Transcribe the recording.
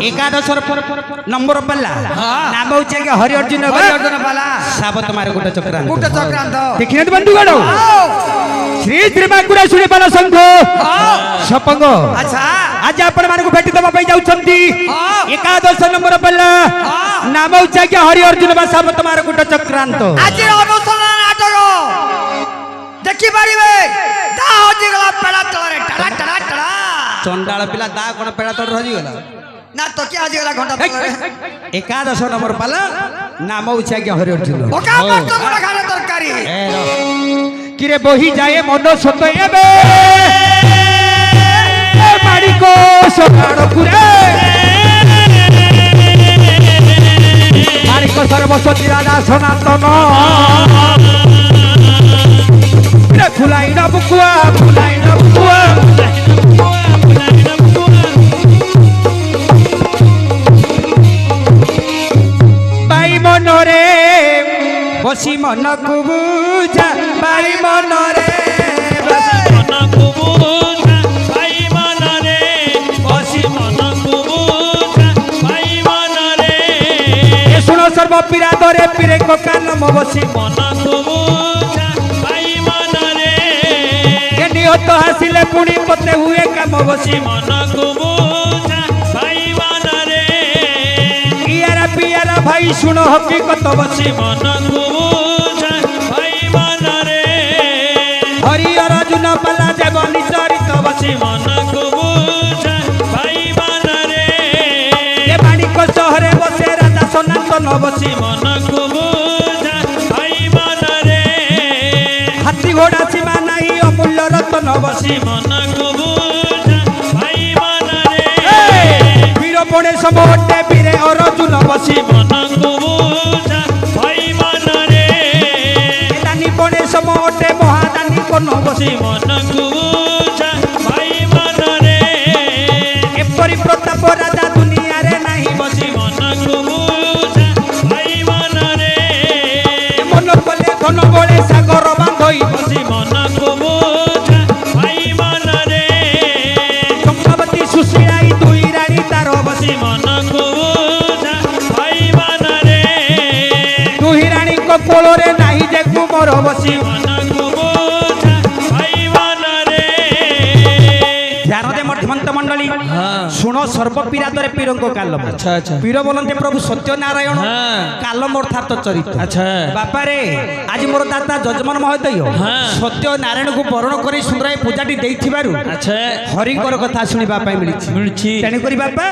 एकादश नंबर पाला नाम होचे के हरि अर्जुन पाला साबत मारे गुट चक्रांत देखिन बंधुगण श्री श्री बांकुरा सुनी पाला संघ सपंग अच्छा आज आपण मानको भेटी दबा पई जाउछंती एकादश नंबर पाला नाम होचे के हरि अर्जुन बा साबत मारे गुट चक्रांत आज अनुसरण नाटक देखि पारिबे दा होजी गला पेड़ा तळरे टड़ा टड़ा टड़ा चंडाल पिला दा कोन पेड़ा तळ रही गला ना तो क्या आज गला घंटा तळरे एकादश नंबर पाला नाम होचे के हरि अर्जुन ओका मस्त गुड़ा खाना तरकारी किरे बही जाए मन सत एबे माड़ी को सकाड़ कुरे माड़ी को सर्वस्वती राधा सनातन फुलाई न बुकुआ बाई मनरे बसी मन को बुझा बाई मनरे शुण सर्व पीरा दरे पीरे को कान बसी निहत हासिले पुणी पते हुए काम बसी इयारा पियारा भाई शुण हकीकत बसी हरि अर्जुन पाला जगनी चरित बसी माणिक सहरे बसे राजा सनातन बसी हाथी घोड़ा सीमा नहीं अमूल्य रतन बसी वीर पणे समोटे वीरे अर्जुन बसी दानी पणे समोटे महादानी कोन बसी एपरी प्रताप राजा दुनिया रे नहीं बसी मन कले धन बळे सागर बांधई बसी चंपावती सुशीलाई दुई रानी तार बसी दुई रानी को कोलोरे नाही जे कुमर बसी ध्यान दे मध्यमंत मंडली शुण सर्वपीरा दरे पीर काल अच्छा अच्छा पीर बोलते प्रभु सत्यनारायण काल अर्थात चरित्र अच्छा बापा रे आज मोर दाता जजमान महोदय सत्यनारायण को बरण कर सुंदर पूजाटी अच्छा हरिकर कथा शुणा मिली तेणुक बापा